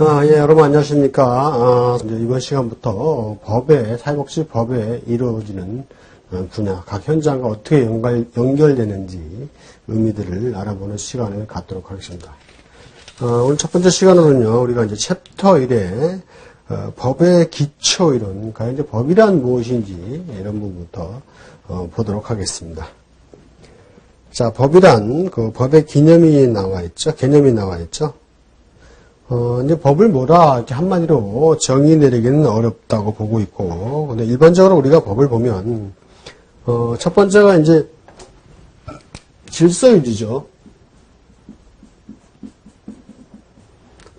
예, 여러분 안녕하십니까. 이제 이번 시간부터 사회복지법에 이루어지는 분야, 각 현장과 어떻게 연결되는지 의미들을 알아보는 시간을 갖도록 하겠습니다. 오늘 첫 번째 시간으로는요, 우리가 이제 챕터 1에 법의 기초 이론, 과연 이제 법이란 무엇인지 이런 부분부터 보도록 하겠습니다. 자, 법이란 그 법의 개념이 나와 있죠. 이제 법을 뭐라 이렇게 한마디로 정의 내리기는 어렵다고 보고 있고, 근데 일반적으로 우리가 법을 보면, 첫 번째가 이제 질서유지죠.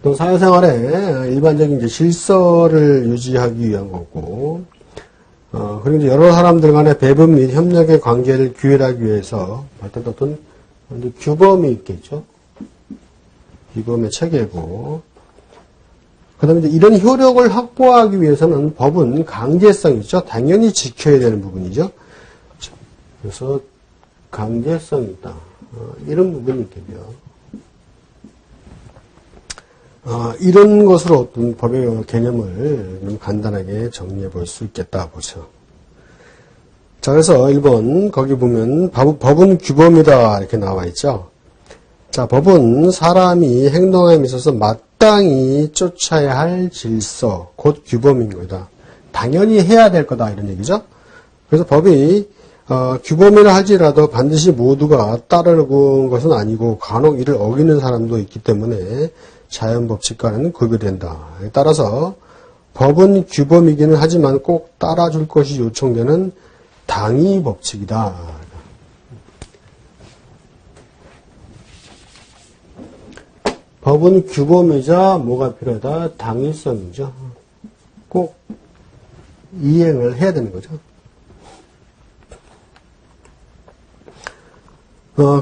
또 사회생활에 일반적인 이제 질서를 유지하기 위한 거고, 그리고 이제 여러 사람들 간의 배분 및 협력의 관계를 규율하기 위해서 어떤 규범이 있겠죠. 규범의 체계고, 그 다음에 이런 효력을 확보하기 위해서는 법은 강제성이죠. 당연히 지켜야 되는 부분이죠. 그래서 강제성이 있다. 이런 부분이 있겠죠. 이런 것으로 어떤 법의 개념을 좀 간단하게 정리해 볼 수 있겠다 보죠. 자, 그래서 1번, 거기 보면 법은 규범이다 이렇게 나와 있죠. 자, 법은 사람이 행동함에 있어서 마땅히 쫓아야 할 질서, 곧 규범인 거다. 당연히 해야 될 거다 이런 얘기죠. 그래서 법이 규범이라 할지라도 반드시 모두가 따르는 것은 아니고 간혹 이를 어기는 사람도 있기 때문에 자연법칙과는 구별된다. 따라서 법은 규범이기는 하지만 꼭 따라줄 것이 요청되는 당위법칙이다. 법은 규범이자 뭐가 필요하다? 당위성이죠. 꼭 이행을 해야 되는 거죠.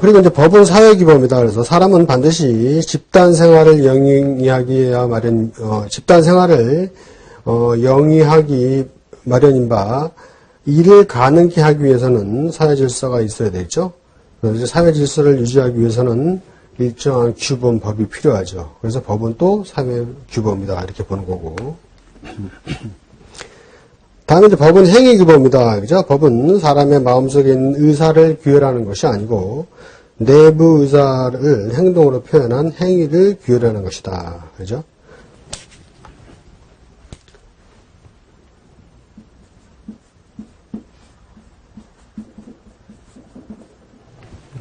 그리고 이제 법은 사회규범이다. 그래서 사람은 반드시 집단 생활을 영위하기야 집단 생활을 영위하기 마련인 바 이를 가능케 하기 위해서는 사회 질서가 있어야 되겠죠. 그래서 사회 질서를 유지하기 위해서는 일정한 규범, 법이 필요하죠. 그래서 법은 또 사회 규범이다. 이렇게 보는 거고. 다음에 이제 법은 행위 규범이다. 그죠? 법은 사람의 마음속에 있는 의사를 규율하는 것이 아니고 내부 의사를 행동으로 표현한 행위를 규율하는 것이다. 그죠?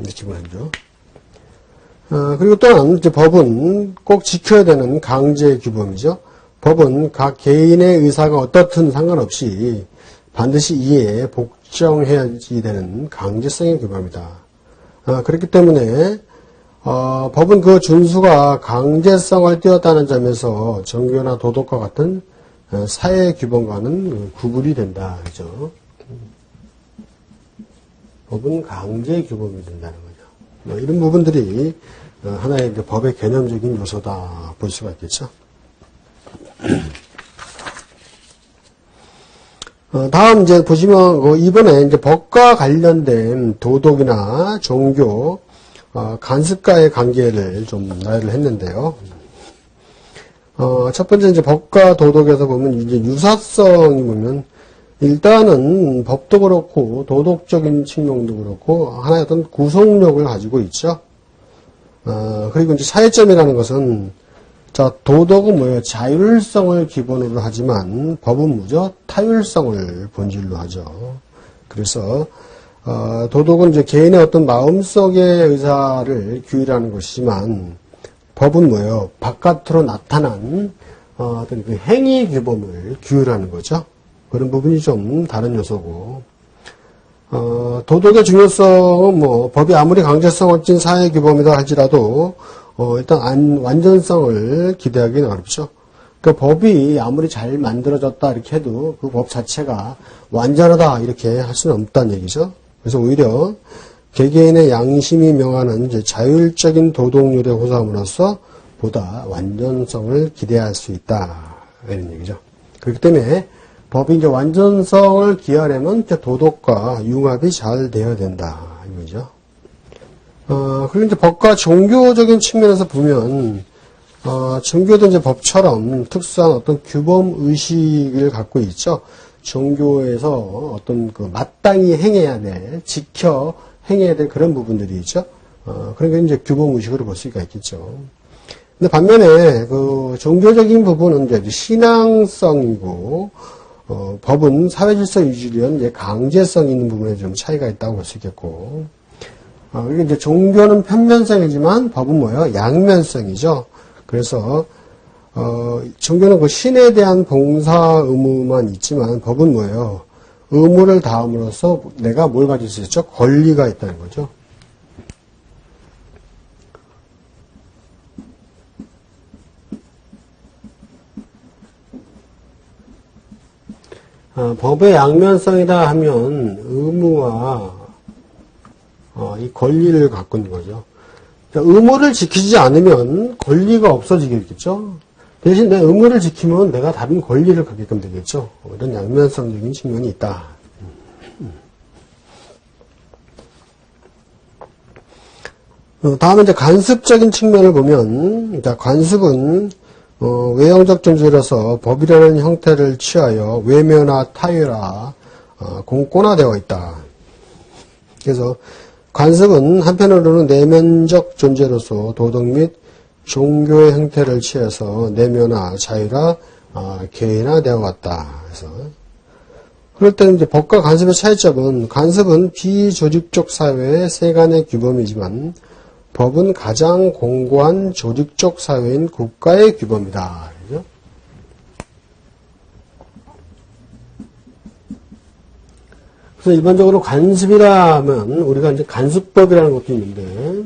이제 기본이죠. 그리고 또한 이제 법은 꼭 지켜야 되는 강제 규범이죠. 법은 각 개인의 의사가 어떻든 상관없이 반드시 이에 복종해야지 되는 강제성의 규범이다. 그렇기 때문에 법은 그 준수가 강제성을 띄었다는 점에서 정교나 도덕과 같은 사회 규범과는 구분이 된다. 그죠? 법은 강제 규범이 된다는 거죠. 이런 부분들이 하나의 법의 개념적인 요소다 볼 수가 있겠죠. 다음 이제 보시면 이번에 이제 법과 관련된 도덕이나 종교, 간습과의 관계를 좀 나열을 했는데요. 첫 번째 이제 법과 도덕에서 보면 이제 유사성이 보면 일단은 법도 그렇고 도덕적인 측면도 그렇고 하나의 어떤 구속력을 가지고 있죠. 그리고 이제 차이점이라는 것은 자, 도덕은 뭐예요? 자율성을 기본으로 하지만 법은 뭐죠? 타율성을 본질로 하죠. 그래서 도덕은 이제 개인의 어떤 마음속의 의사를 규율하는 것이지만 법은 뭐예요? 바깥으로 나타난 어떤 그 행위 규범을 규율하는 거죠. 그런 부분이 좀 다른 요소고. 도덕의 중요성은 법이 아무리 강제성을 띤 사회 규범이다 할지라도 일단 완전성을 기대하기는 어렵죠. 그 법이 아무리 잘 만들어졌다 이렇게 해도 그 법 자체가 완전하다 이렇게 할 수는 없다는 얘기죠. 그래서 오히려 개개인의 양심이 명하는 이제 자율적인 도덕률의 호소함으로써 보다 완전성을 기대할 수 있다 이런 얘기죠. 그렇기 때문에 법이 이제 완전성을 기하려면 도덕과 융합이 잘 되어야 된다 이거죠. 그리고 이제 법과 종교적인 측면에서 보면 종교도 이제 법처럼 특수한 어떤 규범 의식을 갖고 있죠. 종교에서 어떤 그 마땅히 행해야 될, 지켜 행해야 될 그런 부분들이 있죠. 그런 게 이제 규범 의식으로 볼 수가 있겠죠. 근데 반면에 그 종교적인 부분은 이제 신앙성이고, 법은 사회질서 유지를 위한 이제 강제성 있는 부분에 좀 차이가 있다고 볼 수 있겠고, 이게 이제 종교는 편면성이지만 법은 뭐예요? 양면성이죠. 그래서 종교는 그 신에 대한 봉사 의무만 있지만 법은 뭐예요? 의무를 다함으로써 내가 뭘 가질 수 있죠? 권리가 있다는 거죠. 법의 양면성이다 하면 의무와 이 권리를 갖고 있는 거죠. 의무를 지키지 않으면 권리가 없어지겠죠. 대신 내 의무를 지키면 내가 다른 권리를 갖게끔 되겠죠. 이런 양면성적인 측면이 있다. 다음은 이제 간습적인 측면을 보면, 관습은 외형적 존재로서 법이라는 형태를 취하여 외면화, 타율화, 공권화되어 있다. 그래서 관습은 한편으로는 내면적 존재로서 도덕 및 종교의 형태를 취해서 내면화, 자율화, 개인화되어 왔다. 그래서 그럴 때는 이제 법과 관습의 차이점은 관습은 비조직적 사회의 세간의 규범이지만 법은 가장 공고한 조직적 사회인 국가의 규범이다. 그죠? 그래서 일반적으로 관습이라 하면 우리가 이제 간습법이라는 것도 있는데,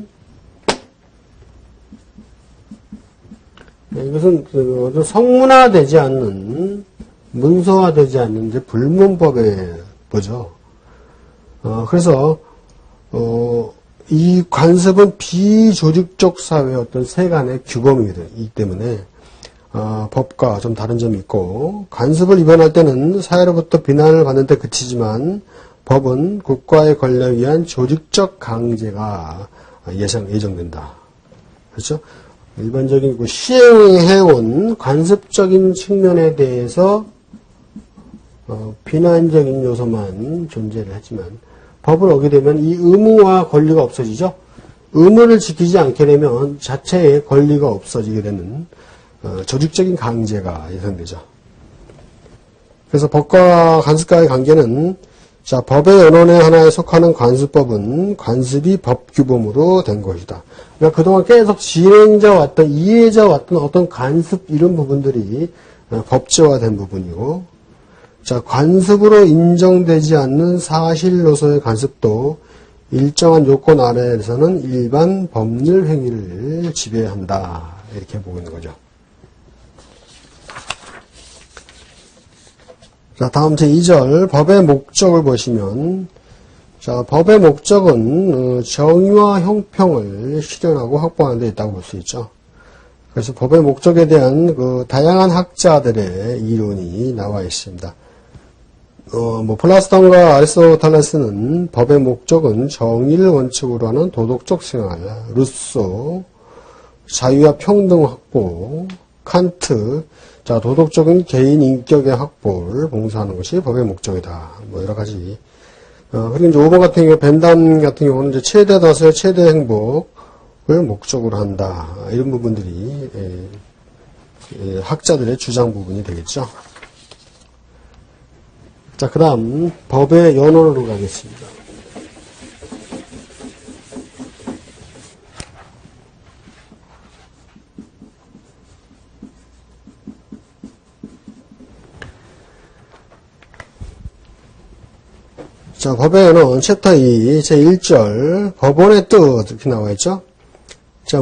이것은 그 성문화되지 않는, 문서화되지 않는 이제 불문법에 보죠. 그래서 이 관습은 비조직적 사회의 어떤 세간의 규범이기 때문에 법과 좀 다른 점이 있고, 관습을 위반할 때는 사회로부터 비난을 받는 데 그치지만 법은 국가의 권력에 의한 조직적 강제가 예정된다. 그렇죠? 일반적인 시행해온 관습적인 측면에 대해서 비난적인 요소만 존재를 하지만 법을 어기게 되면 이 의무와 권리가 없어지죠. 의무를 지키지 않게 되면 자체의 권리가 없어지게 되는 조직적인 강제가 예상되죠. 그래서 법과 관습과의 관계는 법의 연원의 하나에 속하는 관습법은 관습이 법규범으로 된 것이다. 그러니까 그동안 계속 진행자 왔던, 이해자 왔던 어떤 관습 이런 부분들이 법제화된 부분이고, 관습으로 인정되지 않는 사실로서의 관습도 일정한 요건 아래에서는 일반 법률 행위를 지배한다. 이렇게 보고 있는 거죠. 다음 제2절 법의 목적을 보시면, 법의 목적은 정의와 형평을 실현하고 확보하는 데 있다고 볼 수 있죠. 그래서 법의 목적에 대한 다양한 학자들의 이론이 나와 있습니다. 플라톤과 아리스토텔레스는 법의 목적은 정의를 원칙으로 하는 도덕적 생활, 루소, 자유와 평등 확보, 칸트, 도덕적인 개인 인격의 확보를 봉사하는 것이 법의 목적이다. 여러 가지. 그리고 이제 5번 같은 경우, 벤담 같은 경우는 이제 최대 다수의 최대 행복을 목적으로 한다. 이런 부분들이, 학자들의 주장 부분이 되겠죠. 그 다음, 법의 연원으로 가겠습니다. 법의 연원, 챕터 2, 제1절, 법원의 뜻, 이렇게 나와 있죠?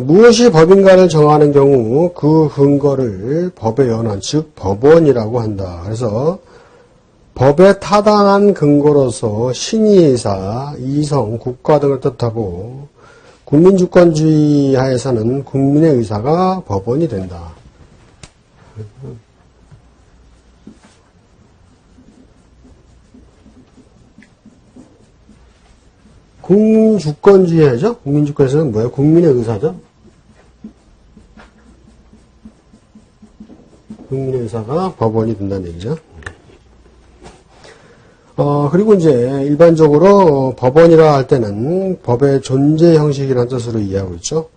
무엇이 법인가를 정하는 경우 그 근거를 법의 연원, 즉, 법원이라고 한다. 그래서, 법에 타당한 근거로서 신의의사, 이성, 국가 등을 뜻하고, 국민주권주의 하에서는 국민의 의사가 법원이 된다. 국민주권주의죠? 국민주권에서는 뭐예요? 국민의 의사죠? 국민의 의사가 법원이 된다는 얘기죠. 그리고 이제 일반적으로 법원이라 할 때는 법의 존재 형식이라는 뜻으로 이해하고 있죠.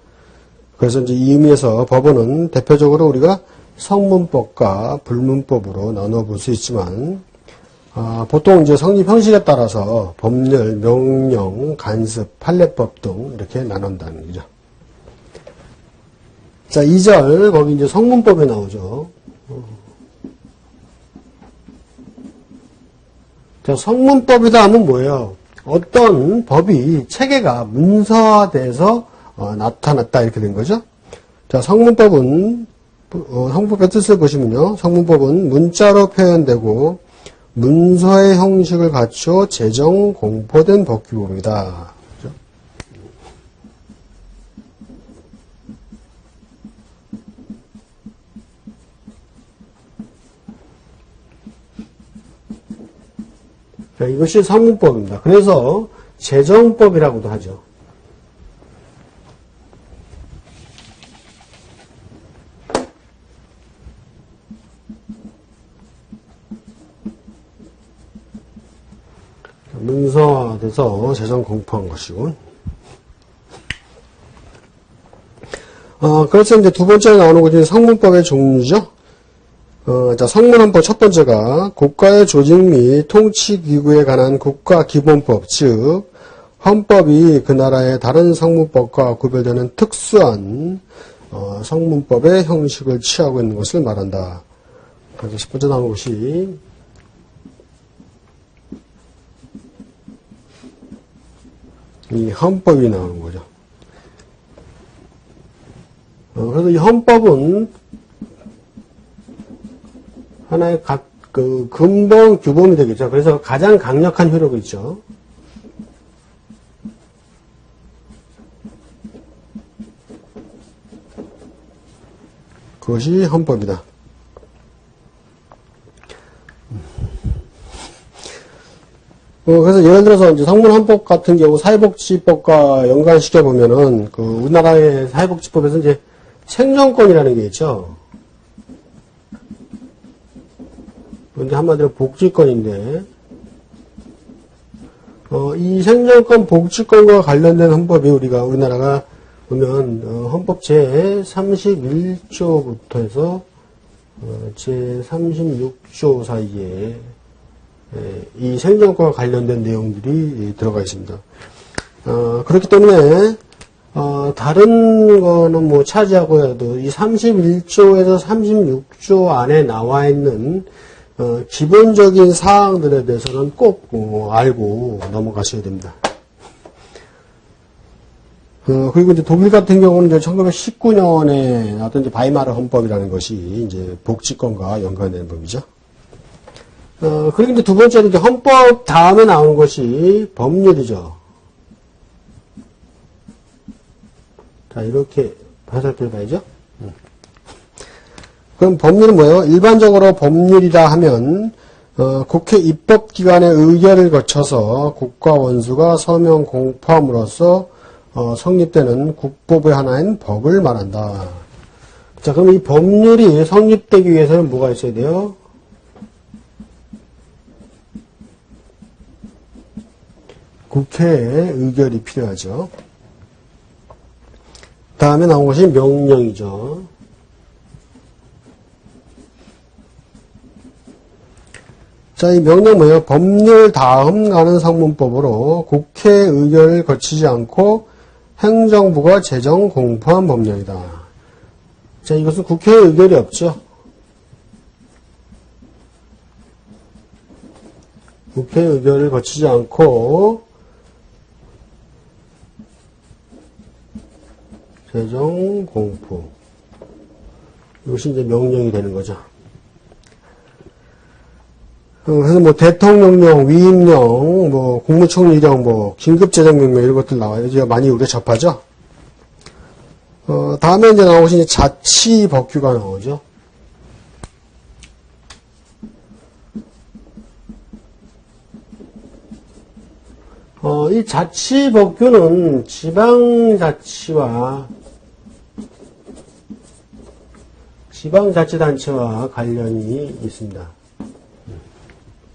그래서 이제 이 의미에서 법원은 대표적으로 우리가 성문법과 불문법으로 나눠볼 수 있지만, 보통 이제 성립 형식에 따라서 법률, 명령, 간습, 판례법 등 이렇게 나눈다는 얘기죠. 자, 2절, 거기 이제 성문법에 나오죠. 자, 성문법이다 하면 뭐예요? 어떤 법이 체계가 문서화돼서 나타났다 이렇게 된 거죠. 자, 성문법은 성문법의 뜻을 보시면요. 성문법은 문자로 표현되고 문서의 형식을 갖추어 제정 공포된 법규범이다. 그렇죠? 자, 이것이 성문법입니다. 그래서 제정법이라고도 하죠. 문서화돼서 제정 공포한 것이고. 그래서 이제 두 번째로 나오는 것이 성문법의 종류죠. 자, 성문헌법 첫 번째가 국가의 조직 및 통치 기구에 관한 국가기본법, 즉 헌법이 그 나라의 다른 성문법과 구별되는 특수한 성문법의 형식을 취하고 있는 것을 말한다. 그래서 첫 번째 나오는 것이 이 헌법이 나오는 거죠. 그래서 이 헌법은 하나의 근본 규범이 되겠죠. 그래서 가장 강력한 효력이 있죠. 그것이 헌법이다. 그래서 예를 들어서 이제 성문헌법 같은 경우 사회복지법과 연관시켜 보면은 우리나라의 사회복지법에서 이제 생존권이라는 게 있죠. 근데 한마디로 복지권인데, 이 생존권, 복지권과 관련된 헌법이 우리나라가 보면, 헌법 제 31조부터 해서, 제 36조 사이에, 이 생존권과 관련된 내용들이 들어가 있습니다. 그렇기 때문에, 다른 거는 뭐 차지하고 해도 이 31조에서 36조 안에 나와 있는 기본적인 사항들에 대해서는 꼭 알고 넘어가셔야 됩니다. 그리고 이제 독일 같은 경우는 이제 1919년에 나왔던 이제 바이마르 헌법이라는 것이 이제 복지권과 연관되는 법이죠. 그리고 이제 두 번째는 이제 헌법 다음에 나오는 것이 법률이죠. 자, 이렇게 해석해 봐야죠. 그럼 법률은 뭐예요? 일반적으로 법률이라 하면 국회 입법기관의 의결을 거쳐서 국가 원수가 서명 공포함으로써 성립되는 국법의 하나인 법을 말한다. 자, 그럼 이 법률이 성립되기 위해서는 뭐가 있어야 돼요? 국회의 의결이 필요하죠. 다음에 나온 것이 명령이죠. 자, 이 명령 뭐예요? 법률 다음 가는 성문법으로 국회 의결을 거치지 않고 행정부가 제정 공포한 법령이다. 자, 이것은 국회 의결이 없죠. 국회 의결을 거치지 않고 제정 공포. 이것이 이제 명령이 되는 거죠. 그래서 뭐 대통령령, 위임령, 뭐 국무총리령, 뭐 긴급재정명령 이런 것들 나와요. 이제 많이 우리가 접하죠. 다음에 이제 나오신 자치법규가 나오죠. 이 자치법규는 지방자치와 지방자치단체와 관련이 있습니다.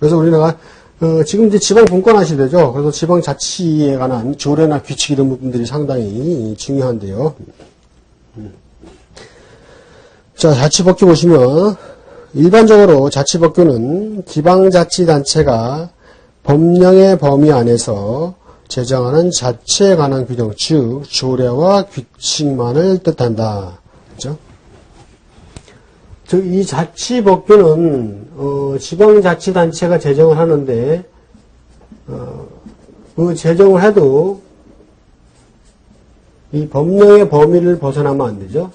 그래서 우리나라 지금 이제 지방 분권화 시대죠. 그래서 지방자치에 관한 조례나 규칙 이런 부분들이 상당히 중요한데요. 자, 자치법규 보시면 일반적으로 자치법규는 지방자치단체가 법령의 범위 안에서 제정하는 자치에 관한 규정, 즉 조례와 규칙만을 뜻한다. 그렇죠? 즉, 이 자치법규는 지방자치단체가 제정을 하는데 그 제정을 해도 이 법령의 범위를 벗어나면 안 되죠.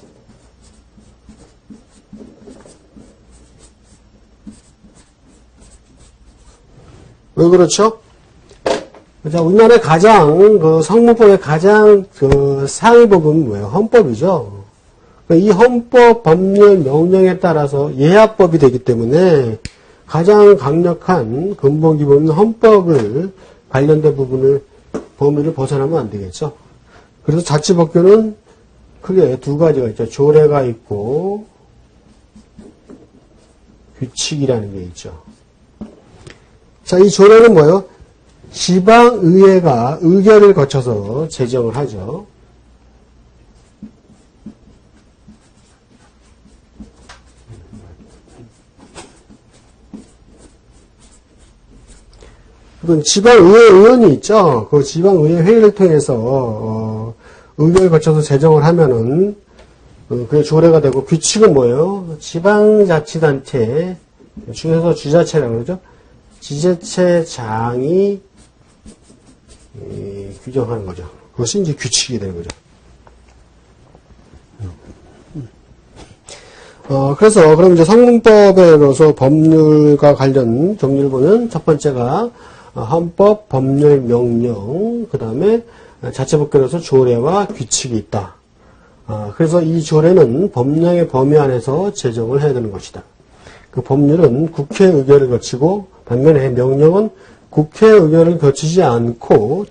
왜 그렇죠? 자, 우리나라의 성문법의 가장 상위 법은 뭐예요? 헌법이죠. 이 헌법 법률 명령에 따라서 예하법이 되기 때문에 가장 강력한 근본 기본은 헌법을 관련된 부분을 범위를 벗어나면 안 되겠죠. 그래서 자치법규는 크게 두 가지가 있죠. 조례가 있고 규칙이라는 게 있죠. 자, 이 조례는 뭐예요? 지방의회가 의결을 거쳐서 제정을 하죠. 그건 지방의회 의원이 있죠. 그 지방의회 회의를 통해서 의결을 거쳐서 제정을 하면은 그게 조례가 되고, 규칙은 뭐예요? 지방자치단체 중에서 주자체라고 그러죠. 지자체장이 규정하는 거죠. 그것이 이제 규칙이 되는 거죠. 그래서 그럼 이제 성문법에서 법률과 관련 종류를 보면 첫 번째가 헌법, 법률, 명령, 그 다음에 자치법규로서 조례와 규칙이 있다. 그래서 이 조례는 법령의 범위 안에서 제정을 해야 되는 것이다. 그 법률은 국회 의결을 거치고 반면에 명령은 국회 의결을 거치지 않고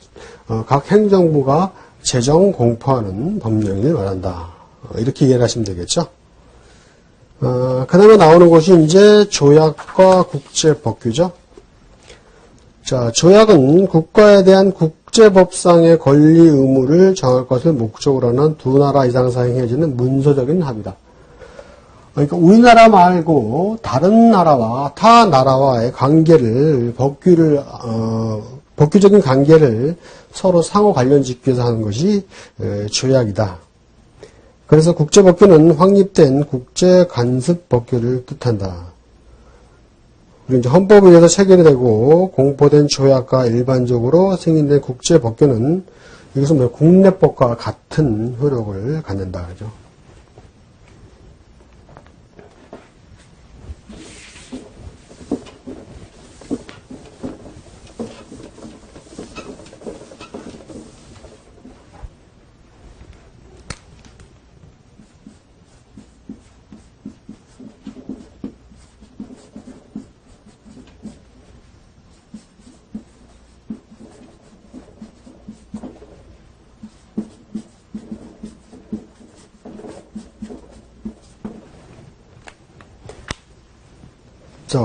각 행정부가 제정 공포하는 법령을 말한다. 이렇게 이해를 하시면 되겠죠. 그 다음에 나오는 것이 이제 조약과 국제법규죠. 자, 조약은 국가에 대한 국제법상의 권리 의무를 정할 것을 목적으로 하는 두 나라 이상 사이에 행해지는 문서적인 합의다. 그러니까 우리나라 말고 다른 나라와 타 나라와의 관계를 법규적인 관계를 서로 상호 관련짓기 위해서 하는 것이 조약이다. 그래서 국제법규는 확립된 국제간섭법규를 뜻한다. 그리고 이제 헌법에 의해서 체결이 되고 공포된 조약과 일반적으로 승인된 국제법규는 이것은 뭐 국내법과 같은 효력을 갖는다. 그죠? 자,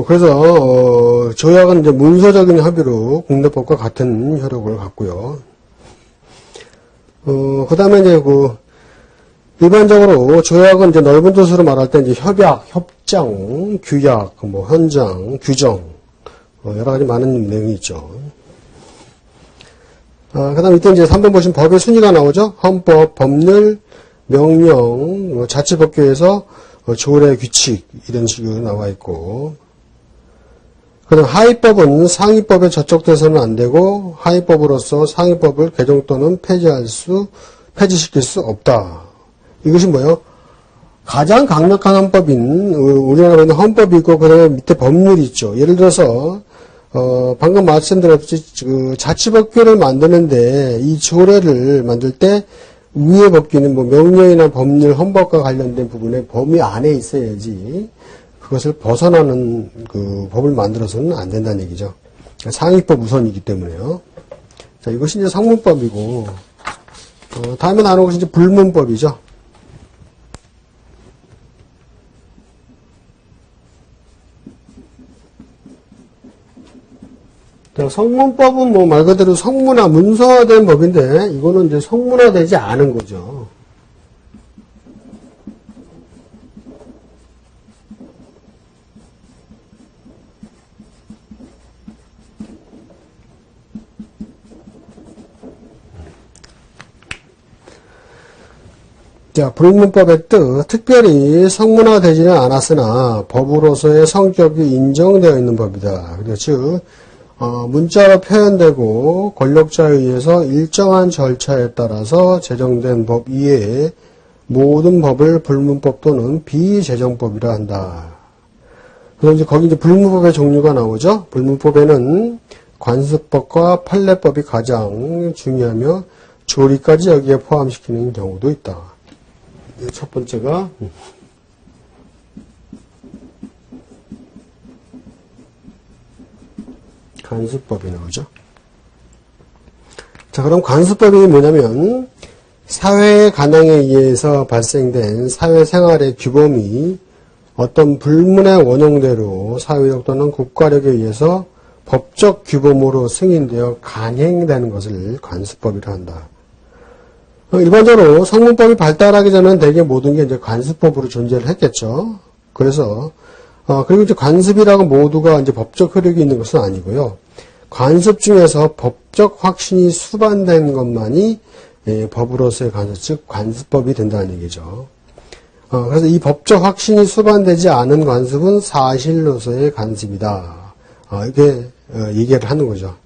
그래서 조약은 이제 문서적인 합의로 국내법과 같은 효력을 갖고요. 그 다음에 이제 일반적으로 조약은 이제 넓은 뜻으로 말할 때 이제 협약, 협정, 규약, 현장, 규정, 여러 가지 많은 내용이 있죠. 그 다음에 이때 이제 3번 보시면 법의 순위가 나오죠. 헌법, 법률, 명령, 자치법규에서 조례, 규칙 이런 식으로 나와 있고, 그다음 하위법은 상위법에 저촉돼서는 안 되고 하위법으로서 상위법을 개정 또는 폐지시킬 수 없다. 이것이 뭐예요? 가장 강력한 헌법인 우리나라는 헌법이 있고 그다음에 밑에 법률이 있죠. 예를 들어서 방금 말씀드렸듯이 자치법규를 만드는데 이 조례를 만들 때 위의 법규는 명령이나 법률, 헌법과 관련된 부분에 범위 안에 있어야지 그것을 벗어나는 법을 만들어서는 안 된다는 얘기죠. 상위법 우선이기 때문에요. 자, 이것이 이제 성문법이고, 다음에 나오는 것이 이제 불문법이죠. 자, 성문법은 뭐 말 그대로 성문화, 문서화된 법인데, 이거는 이제 성문화되지 않은 거죠. 자, 불문법의 뜻, 특별히 성문화되지는 않았으나 법으로서의 성격이 인정되어 있는 법이다. 즉, 문자로 표현되고 권력자에 의해서 일정한 절차에 따라서 제정된 법 이외에 모든 법을 불문법 또는 비제정법이라 한다. 그럼 이제 거기 이제 불문법의 종류가 나오죠. 불문법에는 관습법과 판례법이 가장 중요하며 조리까지 여기에 포함시키는 경우도 있다. 첫 번째가 관습법이 나오죠. 자, 그럼 관습법이 뭐냐면 사회의 관행에 의해서 발생된 사회생활의 규범이 어떤 불문의 원형대로 사회력 또는 국가력에 의해서 법적 규범으로 승인되어 간행되는 것을 관습법이라 한다. 일반적으로 성문법이 발달하기 전에는 대개 모든 게 이제 관습법으로 존재를 했겠죠. 그래서, 그리고 이제 관습이라고 모두가 이제 법적 효력이 있는 것은 아니고요. 관습 중에서 법적 확신이 수반된 것만이 법으로서의 관습, 즉 관습법이 된다는 얘기죠. 그래서 이 법적 확신이 수반되지 않은 관습은 사실로서의 관습이다. 이렇게 얘기를 하는 거죠.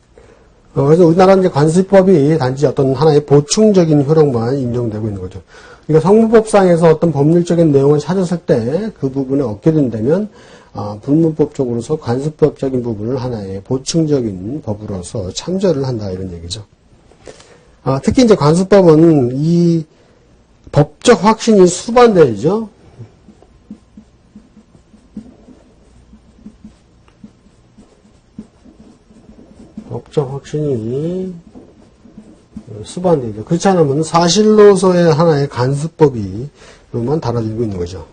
그래서 우리나라는 이제 관습법이 단지 어떤 하나의 보충적인 효력만 인정되고 있는 거죠. 그러니까 성문법상에서 어떤 법률적인 내용을 찾았을 때 그 부분을 얻게 된다면, 불문법적으로서 관습법적인 부분을 하나의 보충적인 법으로서 참조를 한다, 이런 얘기죠. 특히 이제 관습법은 이 법적 확신이 수반되죠. 법적 확신이 수반되죠. 그렇지 않으면 사실로서의 하나의 관습법이로만 달아지고 있는 거죠.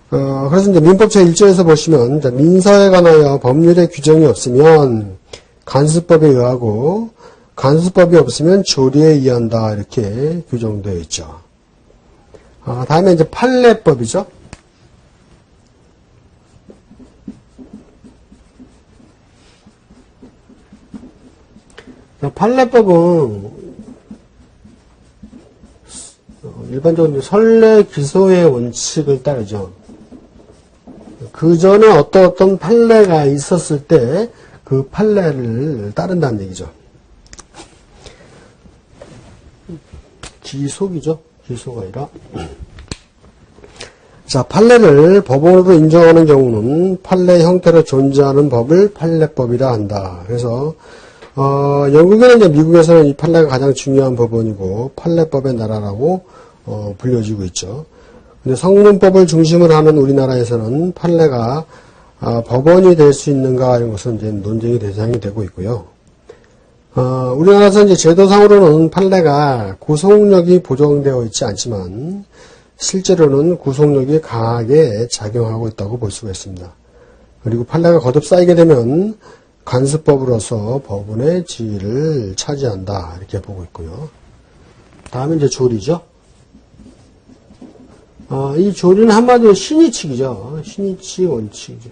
그래서 이제 민법 제1조에서 보시면 민사에 관하여 법률의 규정이 없으면 관습법에 의하고 관습법이 없으면 조리에 의한다, 이렇게 규정되어 있죠. 다음에 이제 판례법이죠. 판례법은 일반적으로 선례 기소의 원칙을 따르죠. 그 전에 어떤 판례가 있었을 때 그 판례를 따른다는 얘기죠. 기속이죠. 기소가 아니라. 자, 판례를 법원으로 인정하는 경우는 판례 형태로 존재하는 법을 판례법이라 한다. 그래서 영국이나 이제 미국에서는 이 판례가 가장 중요한 법원이고 판례법의 나라라고 불려지고 있죠. 근데 성문법을 중심으로 하는 우리나라에서는 판례가 법원이 될 수 있는가 이런 것은 이제 논쟁의 대상이 되고 있고요. 우리나라에서 이제 제도상으로는 판례가 구속력이 보장되어 있지 않지만 실제로는 구속력이 강하게 작용하고 있다고 볼 수가 있습니다. 그리고 판례가 거듭 쌓이게 되면 관습법으로서 법원의 지위를 차지한다, 이렇게 보고 있고요. 다음에 이제 조리죠. 이 조리는 한마디로 신의칙이죠. 신의칙 원칙이죠.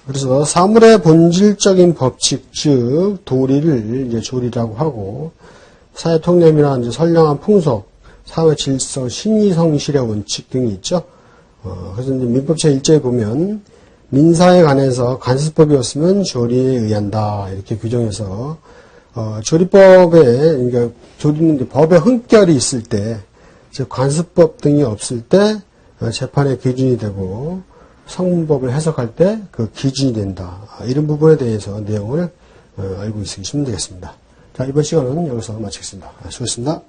그래서 사물의 본질적인 법칙, 즉 도리를 이제 조리라고 하고, 사회 통념이나 이제 선량한 풍속, 사회 질서, 신의성실의 원칙 등이 있죠. 그래서 이제 민법 제1조에 보면 민사에 관해서 관습법이 없으면 조리에 의한다, 이렇게 규정해서 조리법에, 그러니까 조리는 이제 법의 흠결이 있을 때, 즉 관습법 등이 없을 때 재판의 기준이 되고 성문법을 해석할 때 그 기준이 된다. 이런 부분에 대해서 내용을 알고 있으시면 되겠습니다. 자, 이번 시간은 여기서 마치겠습니다. 수고했습니다.